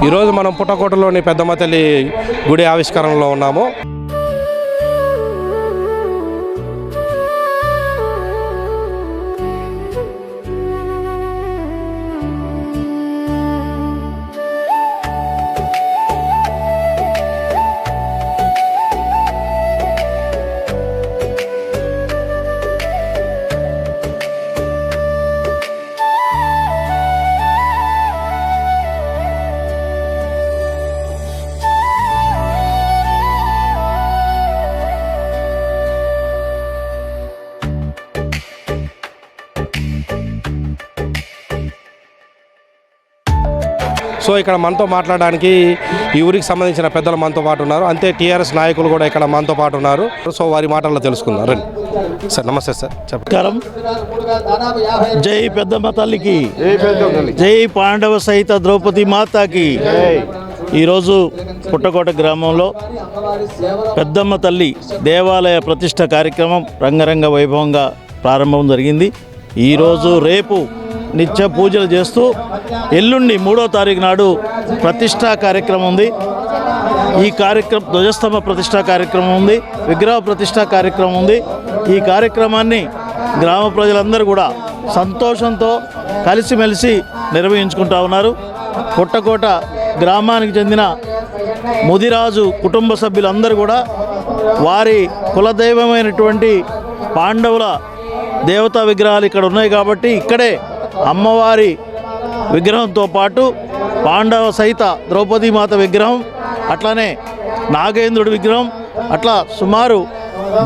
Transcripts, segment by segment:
ఈరోజు మనం పుట్టకోటలోని పెద్దమ్మ తల్లి గుడి ఆవిష్కరణలో ఉన్నాము. సో ఇక్కడ మనతో మాట్లాడడానికి ఈ ఊరికి సంబంధించిన పెద్దలు మనతో పాటు ఉన్నారు. అంతే టీఆర్ఎస్ నాయకులు కూడా ఇక్కడ మనతో పాటు ఉన్నారు. సో వారి మాటల్లో తెలుసుకుందాం రండి. సార్ నమస్తే సార్, చెప్పండి. జై పెద్దమ్మ తల్లికి, జై పాండవ సహిత ద్రౌపది మాతాకి. ఈరోజు పుట్టకోట గ్రామంలో పెద్దమ్మ తల్లి దేవాలయ ప్రతిష్ట కార్యక్రమం రంగరంగ వైభవంగా ప్రారంభం జరిగింది. ఈరోజు రేపు నిత్య పూజలు చేస్తూ ఎల్లుండి 3వ తారీఖు నాడు ప్రతిష్టా కార్యక్రమం ఉంది. ఈ కార్యక్రమం ధ్వజస్తంభ ప్రతిష్టా కార్యక్రమం ఉంది, విగ్రహ ప్రతిష్టా కార్యక్రమం ఉంది. ఈ కార్యక్రమాన్ని గ్రామ ప్రజలందరూ కూడా సంతోషంతో కలిసిమెలిసి నిర్వహించుకుంటా ఉన్నారు. పుట్టకోట గ్రామానికి చెందిన ముదిరాజు కుటుంబ సభ్యులందరూ కూడా వారి కులదైవమైనటువంటి పాండవుల దేవతా విగ్రహాలు ఇక్కడ ఉన్నాయి కాబట్టి ఇక్కడే అమ్మవారి విగ్రహంతో పాటు పాండవ సహిత ద్రౌపది మాత విగ్రహం, అట్లానే నాగేంద్రుడి విగ్రహం, అట్లా సుమారు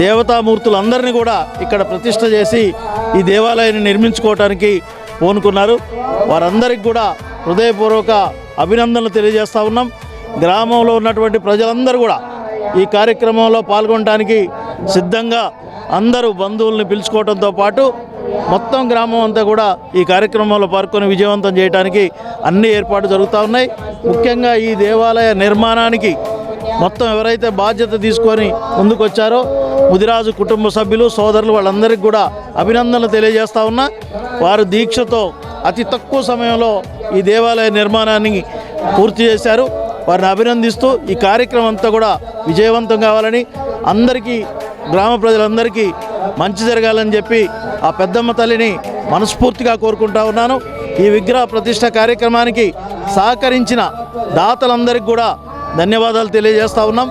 దేవతామూర్తులందరినీ కూడా ఇక్కడ ప్రతిష్ఠ చేసి ఈ దేవాలయాన్ని నిర్మించుకోవటానికి పూనుకున్నారు. వారందరికీ కూడా హృదయపూర్వక అభినందనలు తెలియజేస్తూ ఉన్నాం. గ్రామంలో ఉన్నటువంటి ప్రజలందరూ కూడా ఈ కార్యక్రమంలో పాల్గొనడానికి సిద్ధంగా అందరూ బంధువుల్ని పిలుచుకోవడంతో పాటు మొత్తం గ్రామం అంతా కూడా ఈ కార్యక్రమంలో పాల్గొని విజయవంతం చేయడానికి అన్ని ఏర్పాట్లు జరుగుతూ ఉన్నాయి. ముఖ్యంగా ఈ దేవాలయ నిర్మాణానికి మొత్తం ఎవరైతే బాధ్యత తీసుకొని ముందుకొచ్చారో ముదిరాజు కుటుంబ సభ్యులు సోదరులు వాళ్ళందరికీ కూడా అభినందనలు తెలియజేస్తూ ఉన్నా. వారు దీక్షతో అతి తక్కువ సమయంలో ఈ దేవాలయ నిర్మాణాన్ని పూర్తి చేశారు. వారిని అభినందిస్తూ ఈ కార్యక్రమం అంతా కూడా విజయవంతం కావాలని, అందరికీ గ్రామ ప్రజలందరికీ మంచి జరగాలని చెప్పి ఆ పెద్దమ్మ తల్లిని మనస్ఫూర్తిగా కోరుకుంటా ఉన్నాను. ఈ విగ్రహ ప్రతిష్ట కార్యక్రమానికి సహకరించిన దాతలందరికీ కూడా ధన్యవాదాలు తెలియజేస్తూ ఉన్నాం.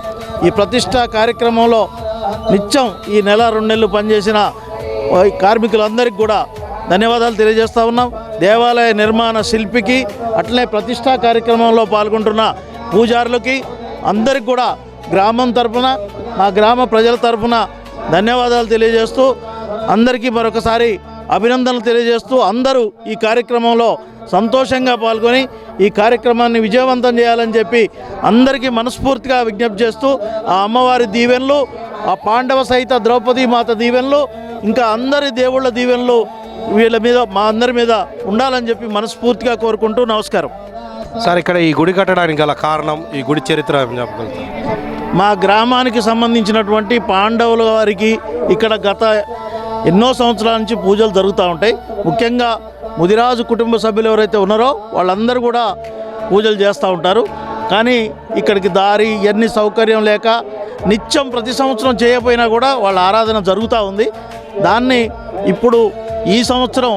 ఈ ప్రతిష్ట కార్యక్రమంలో నిత్యం ఈ నెల 2 నెలలు పనిచేసిన కార్మికులందరికీ కూడా ధన్యవాదాలు తెలియజేస్తూ ఉన్నాం. దేవాలయ నిర్మాణ శిల్పికి, అట్లనే ప్రతిష్టా కార్యక్రమంలో పాల్గొంటున్న పూజారులకి అందరికి కూడా గ్రామం తరఫున, మా గ్రామ ప్రజల తరఫున ధన్యవాదాలు తెలియజేస్తూ అందరికీ మరొకసారి అభినందనలు తెలియజేస్తూ అందరూ ఈ కార్యక్రమంలో సంతోషంగా పాల్గొని ఈ కార్యక్రమాన్ని విజయవంతం చేయాలని చెప్పి అందరికీ మనస్ఫూర్తిగా విజ్ఞప్తి చేస్తూ ఆ అమ్మవారి దీవెనలు, ఆ పాండవ సహిత ద్రౌపది మాత దీవెనలు, ఇంకా అందరి దేవుళ్ళ దీవెనలు వీళ్ళ మీద, మా అందరి మీద ఉండాలని చెప్పి మనస్ఫూర్తిగా కోరుకుంటూ నమస్కారం. సార్ ఇక్కడ ఈ గుడి కట్టడానికి గల కారణం, ఈ గుడి చరిత్ర చెప్పగలుగుతారు? మా గ్రామానికి సంబంధించినటువంటి పాండవుల వారికి ఇక్కడ గత ఎన్నో సంవత్సరాల నుంచి పూజలు జరుగుతూ ఉంటాయి. ముఖ్యంగా ముదిరాజు కుటుంబ సభ్యులు ఎవరైతే ఉన్నారో వాళ్ళందరూ కూడా పూజలు చేస్తూ ఉంటారు. కానీ ఇక్కడికి దారి ఎన్ని సౌకర్యం లేక నిత్యం ప్రతి సంవత్సరం చేయకపోయినా కూడా వాళ్ళ ఆరాధన జరుగుతూ ఉంది. దాన్ని ఇప్పుడు ఈ సంవత్సరం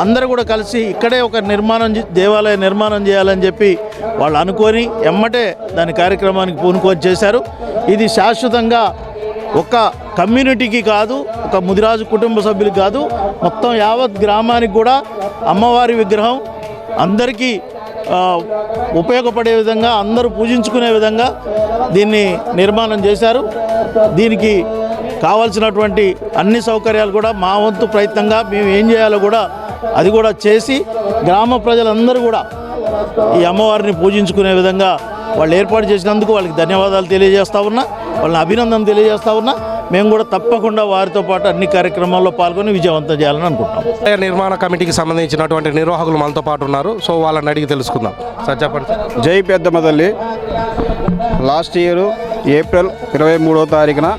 అందరూ కూడా కలిసి ఇక్కడే ఒక దేవాలయ నిర్మాణం చేయాలని చెప్పి వాళ్ళు అనుకొని ఎమ్మటే దాని కార్యక్రమానికి పూనుకొని చేశారు. ఇది శాశ్వతంగా ఒక కమ్యూనిటీకి కాదు, ఒక ముదిరాజు కుటుంబ సభ్యులకు కాదు, మొత్తం యావత్ గ్రామానికి కూడా అమ్మవారి విగ్రహం అందరికీ ఉపయోగపడే విధంగా, అందరూ పూజించుకునే విధంగా దీన్ని నిర్మాణం చేశారు. దీనికి కావాల్సినటువంటి అన్ని సౌకర్యాలు కూడా మా వంతు ప్రయత్నంగా మేము ఏం చేయాలో కూడా అది కూడా చేసి గ్రామ ప్రజలందరూ కూడా ఈ అమ్మవారిని పూజించుకునే విధంగా వాళ్ళు ఏర్పాటు చేసినందుకు వాళ్ళకి ధన్యవాదాలు తెలియజేస్తూ ఉన్నా, వాళ్ళని అభినందన తెలియజేస్తూ ఉన్నా. మేము కూడా తప్పకుండా వారితో పాటు అన్ని కార్యక్రమాల్లో పాల్గొని విజయవంతం చేయాలని అనుకుంటున్నాం. నిర్మాణ కమిటీకి సంబంధించినటువంటి నిర్వాహకులు మనతో పాటు ఉన్నారు. సో వాళ్ళని అడిగి తెలుసుకుందాం. సార్ చెప్పండి. జై పెద్దమ్మ తల్లి. లాస్ట్ ఇయర్ ఏప్రిల్ 23వ తారీఖున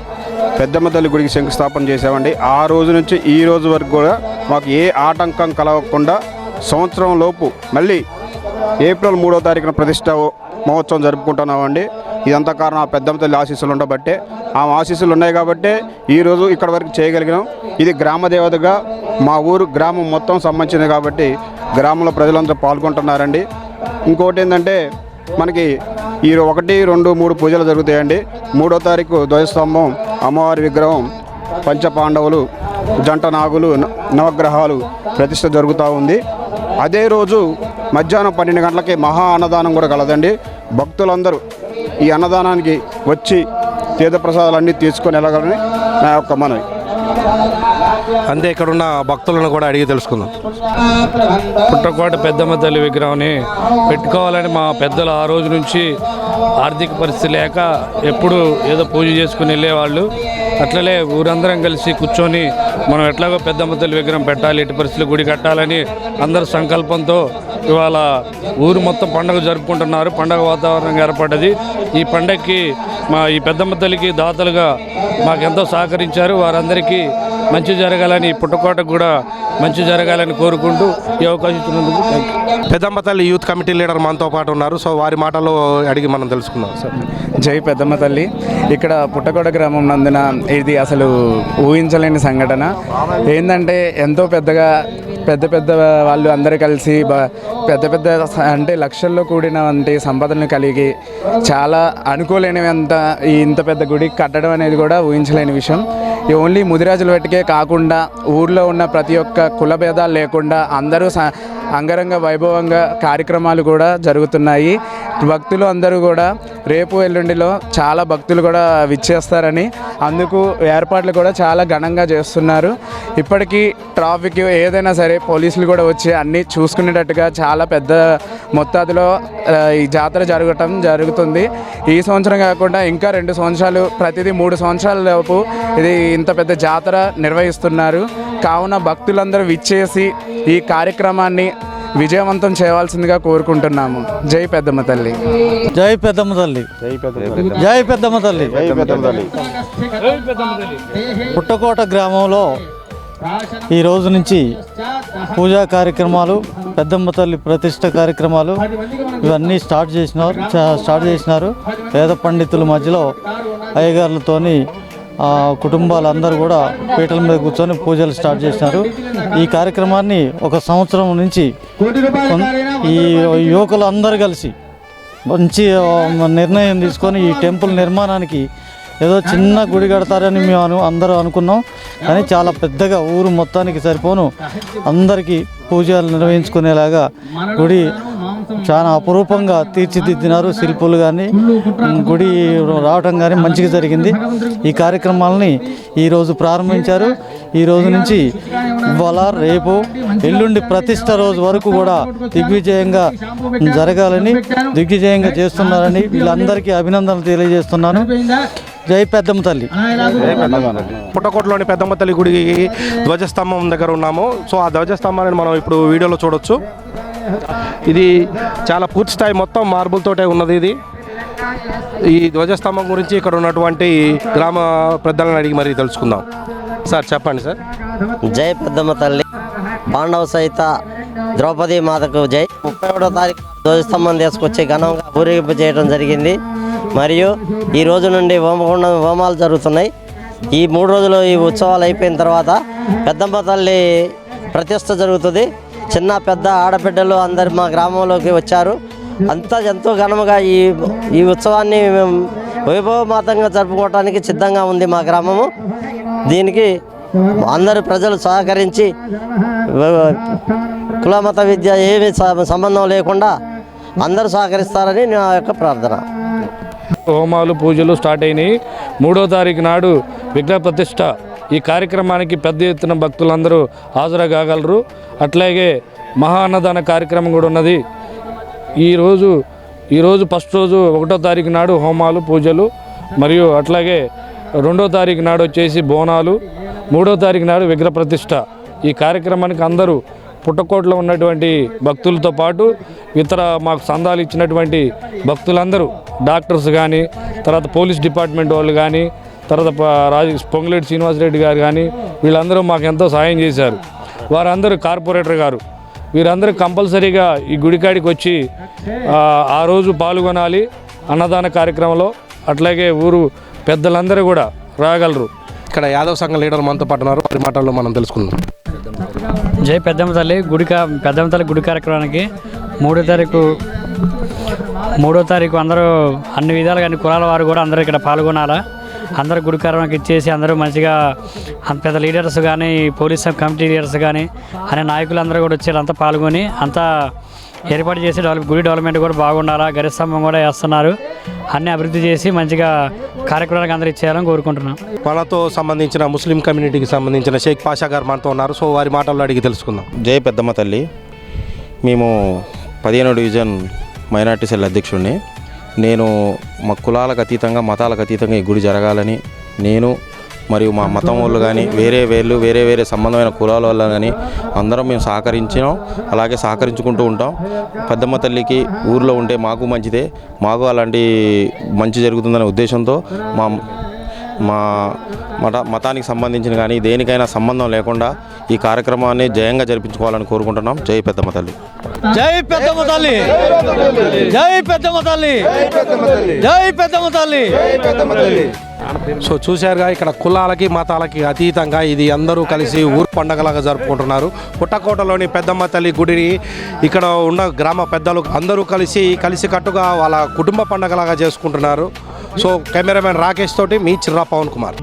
పెద్దమ్మ తల్లి గుడికి శంకుస్థాపన చేసామండి. ఆ రోజు నుంచి ఈ రోజు వరకు కూడా మాకు ఏ ఆటంకం కలగకుండా సంవత్సరం లోపు మళ్ళీ ఏప్రిల్ 3వ తారీఖున ప్రతిష్ట మహోత్సవం జరుపుకుంటున్నామండి. ఇదంతా కారణం ఆ పెద్దమ్మ తల్లి ఆశీస్సులు ఉండబట్టే, ఆ ఆశీస్సులు ఉన్నాయి కాబట్టి ఈరోజు ఇక్కడ వరకు చేయగలిగినాం. ఇది గ్రామ దేవతగా మా ఊరు గ్రామం మొత్తం సంబంధించింది కాబట్టి గ్రామంలో ప్రజలందరూ పాల్గొంటున్నారండి. ఇంకోటి ఏంటంటే మనకి ఈ 1, 2, 3 పూజలు జరుగుతాయండి. 3వ తారీఖు ధ్వజస్తంభం, అమ్మవారి విగ్రహం, పంచపాండవులు, జంట నాగులు, నవగ్రహాలు ప్రతిష్ఠ జరుగుతూ ఉంది. అదే రోజు మధ్యాహ్నం 12 గంటలకి మహా అన్నదానం కూడా కలదండి. భక్తులందరూ ఈ అన్నదానానికి వచ్చి తీర్థప్రసాదాలన్నీ తీసుకొని వెళ్ళగలని నా యొక్క మనవి. అంతే ఇక్కడున్న భక్తులను కూడా అడిగి తెలుసుకుందాం. పుట్టకోట పెద్దమ్మ తల్లి విగ్రహాన్ని పెట్టుకోవాలని మా పెద్దలు ఆ రోజు నుంచి ఆర్థిక పరిస్థితి లేక ఎప్పుడు ఏదో పూజ చేసుకుని వెళ్ళేవాళ్ళు. అట్లనే ఊరందరం కలిసి కూర్చొని మనం ఎట్లాగో పెద్దమ్మ తల్లి విగ్రహం పెట్టాలి, ఇటు పరిస్థితులు గుడి కట్టాలని అందరు సంకల్పంతో ఇవాళ ఊరు మొత్తం పండుగ జరుపుకుంటున్నారు. పండుగ వాతావరణం ఏర్పడ్డది. ఈ పండగకి ఈ పెద్దమ్మ తల్లికి దాతలుగా మాకెంతో సహకరించారు. వారందరికీ మంచి జరగాలని, పుట్టకోటకు కూడా మంచి జరగాలని కోరుకుంటూ ఈ అవకాశం ఇచ్చినందుకు థ్యాంక్ యూ. పెద్దమ్మ తల్లి యూత్ కమిటీ లీడర్ మనతో పాటు ఉన్నారు. సో వారి మాటల్లో అడిగి మనం తెలుసుకుందాం సార్. జై పెద్దమ్మ తల్లి. ఇక్కడ పుట్టకోట గ్రామం నందున ఇది అసలు ఊహించలేని సంఘటన. ఏంటంటే ఎంతో పెద్ద వాళ్ళు అందరూ కలిసి పెద్ద అంటే లక్షల్లో కూడినటువంటి సంపదలను కలిగి చాలా అనుకోలేనివంత ఇంత పెద్ద గుడి కట్టడం అనేది కూడా ఊహించలేని విషయం. ఓన్లీ ముదిరాజుల వెట్టుకే కాకుండా ఊర్లో ఉన్న ప్రతి ఒక్క కుల భేదాలు లేకుండా అందరూ అంగరంగ వైభవంగా కార్యక్రమాలు కూడా జరుగుతున్నాయి. భక్తులు అందరూ కూడా రేపు ఎల్లుండిలో చాలా భక్తులు కూడా విచ్చేస్తారని అందుకు ఏర్పాట్లు కూడా చాలా ఘనంగా చేస్తున్నారు. ఇప్పటికీ ట్రాఫిక్ ఏదైనా సరే పోలీసులు కూడా వచ్చి అన్నీ చూసుకునేటట్టుగా చాలా పెద్ద మొత్తాదులో ఈ జాతర జరుగుతుంది. ఈ సంవత్సరం కాకుండా ఇంకా 2 సంవత్సరాలు, ప్రతిదీ 3 సంవత్సరాల లోపు ఇది ఇంత పెద్ద జాతర నిర్వహిస్తున్నారు. కావున భక్తులందరూ విచ్చేసి ఈ కార్యక్రమాన్ని విజయవంతం చేయవలసిందిగా కోరుకుంటున్నాము. జై పెద్దమ్మ తల్లి. జై పెద్దమ్మ తల్లి. జై పెద్దమ్మ తల్లి. పుట్టకోట గ్రామంలో ఈ రోజు నుంచి పూజా కార్యక్రమాలు, పెద్దమ్మ తల్లి ప్రతిష్ట కార్యక్రమాలు ఇవన్నీ స్టార్ట్ చేసినారు. పేద పండితుల మధ్యలో అయ్యగారులతోని కుటుంబాలందరూ కూడా పీటల మీద కూర్చొని పూజలు స్టార్ట్ చేసినారు. ఈ కార్యక్రమాన్ని 1 సంవత్సరం నుంచి ఈ యువకులు అందరూ కలిసి మంచి నిర్ణయం తీసుకొని ఈ టెంపుల్ నిర్మాణానికి ఏదో చిన్న గుడి కడతారని మేము అందరూ అనుకున్నాం. కానీ చాలా పెద్దగా ఊరు మొత్తానికి సరిపోను అందరికీ పూజలు నిర్వహించుకునేలాగా గుడి చాలా అపురూపంగా తీర్చిదిద్దినారు. శిల్పులు కానీ గుడి రావటం కానీ మంచిగా జరిగింది. ఈ కార్యక్రమాలని ఈరోజు ప్రారంభించారు. ఈ రోజు నుంచి ఇవాళ, రేపు, ఎల్లుండి ప్రతిష్ట రోజు వరకు కూడా దిగ్విజయంగా జరగాలని, దిగ్విజయంగా చేస్తున్నారని వీళ్ళందరికీ అభినందనలు తెలియజేస్తున్నాను. జై పెద్దమ్మ తల్లి. పుట్టకోటలోని పెద్దమ్మ తల్లి గుడికి ధ్వజస్తంభం దగ్గర ఉన్నాము. సో ఆ ధ్వజస్తంభాన్ని మనం ఇప్పుడు వీడియోలో చూడొచ్చు. ఇది చాలా పూర్తి స్థాయి మొత్తం మార్బుల్ తోటే ఉన్నది. ఈ ధ్వజస్తంభం గురించి ఇక్కడ ఉన్నటువంటి గ్రామ పెద్దలను అడిగి మరీ తెలుసుకుందాం. సార్ చెప్పండి సార్. జై పెద్దమ్మ తల్లి, పాండవ సహిత ద్రౌపది మాతకు జై. 31వ తారీఖు ధ్వజస్తంభం తీసుకొచ్చి ఘనంగా ఊరేగింపు చేయడం జరిగింది. మరియు ఈ రోజు నుండి హోమాలు జరుగుతున్నాయి. ఈ 3 రోజులు ఈ ఉత్సవాలు అయిపోయిన తర్వాత పెద్దమ్మ తల్లి ప్రతిష్ఠ జరుగుతుంది. చిన్న పెద్ద ఆడబిడ్డలు అందరు మా గ్రామంలోకి వచ్చారు. అంతా ఎంతో ఘనంగా ఈ ఉత్సవాన్ని వైభవమాతంగా జరుపుకోవడానికి సిద్ధంగా ఉంది మా గ్రామము. దీనికి అందరు ప్రజలు సహకరించి కులమత విద్య ఏమి సంబంధం లేకుండా అందరూ సహకరిస్తారని నా యొక్క ప్రార్థన. హోమాలు, పూజలు స్టార్ట్ అయినాయి. 3వ తారీఖు నాడు విగ్రహ ప్రతిష్ట. ఈ కార్యక్రమానికి పెద్ద ఎత్తున భక్తులందరూ హాజరు కాగలరు. అట్లాగే మహా అన్నదాన కార్యక్రమం కూడా ఉన్నది. ఈరోజు ఫస్ట్ రోజు 1వ తారీఖు నాడు హోమాలు, పూజలు, మరియు అట్లాగే 2వ తారీఖు నాడు వచ్చేసి బోనాలు, 3వ తారీఖు నాడు విగ్రహ ప్రతిష్ట. ఈ కార్యక్రమానికి అందరూ పుట్టకోటలో ఉన్నటువంటి భక్తులతో పాటు ఇతర మాకు సందాలు ఇచ్చినటువంటి భక్తులందరూ, డాక్టర్స్ కానీ, తర్వాత పోలీస్ డిపార్ట్మెంట్ వాళ్ళు కానీ, తర్వాత పొంగులేటి శ్రీనివాసరెడ్డి గారు కానీ వీళ్ళందరూ మాకు ఎంతో సహాయం చేశారు. వారందరూ కార్పొరేటర్ గారు వీరందరూ కంపల్సరీగా ఈ గుడికాడికి వచ్చి ఆ రోజు పాల్గొనాలి అన్నదాన కార్యక్రమంలో. అట్లాగే ఊరు పెద్దలందరూ కూడా రాగలరు. ఇక్కడ యాదవ్ సంఘ లీడర్ మనతో పాటు ఉన్నారు, వారి మాటల్లో మనం తెలుసుకుందాం. జై పెద్దమ్మ తల్లి పెద్దమ్మ తల్లి గుడి కార్యక్రమానికి 3వ తారీఖు అందరూ అన్ని విధాలుగా అన్ని కులాల వారు కూడా అందరూ ఇక్కడ పాల్గొనాలా. అందరూ గుడి కార్యక్రమానికి ఇచ్చేసి అందరూ మంచిగా పెద్ద లీడర్స్ కానీ పోలీస్ కమిటీ లీడర్స్ కానీ అనే నాయకులు అందరూ కూడా వచ్చి అంతా పాల్గొని అంతా ఏర్పాటు చేసి గుడి డెవలప్మెంట్ కూడా బాగుండాలా. గరిస్తంభం కూడా వేస్తున్నారు. అన్నీ అభివృద్ధి చేసి మంచిగా కార్యక్రమాలకు అందరూ ఇచ్చేయాలని కోరుకుంటున్నాం. మనతో సంబంధించిన ముస్లిం కమ్యూనిటీకి సంబంధించిన షేక్ పాషా గారు మనతో ఉన్నారు. సో వారి మాటల్లో అడిగి తెలుసుకుందాం. జై పెద్దమ్మ తల్లి. మేము 15వ డివిజన్ మైనార్టీ సెల్ అధ్యక్షుడిని. నేను మా కులాలకు అతీతంగా మతాలకు అతీతంగా ఈ గుడి జరగాలని నేను మరియు మా మతం వాళ్ళు కానీ వేరే సంబంధమైన కులాల వల్ల కానీ అందరం మేము సహకరించినాం, అలాగే సహకరించుకుంటూ ఉంటాం. పెద్దమ్మ తల్లికి ఊర్లో ఉంటే మాకు మంచిదే, మాకు అలాంటి మంచి జరుగుతుందనే ఉద్దేశంతో మా మతానికి సంబంధించిన కానీ దేనికైనా సంబంధం లేకుండా ఈ కార్యక్రమాన్ని జయంగా జరిపించుకోవాలని కోరుకుంటున్నాం. జై పెద్దమ్మ తల్లి. జై పెద్దమ్మ తల్లి. జై పెద్దమ్మ తల్లి. జై పెద్దమ్మ తల్లి. సో చూశారుగా, ఇక్కడ కులాలకి మతాలకి అతీతంగా ఇది అందరూ కలిసి ఊరు పండగలాగా జరుపుకుంటున్నారు. పుట్టకోటలోని పెద్దమ్మ తల్లి గుడిని ఇక్కడ ఉన్న గ్రామ పెద్దలు అందరూ కలిసికట్టుగా వాళ్ళ కుటుంబ పండగలాగా చేసుకుంటున్నారు. సో కెమెరామెన్ రాకేష్ తోటి మీ చిర్రా పవన్ కుమార్.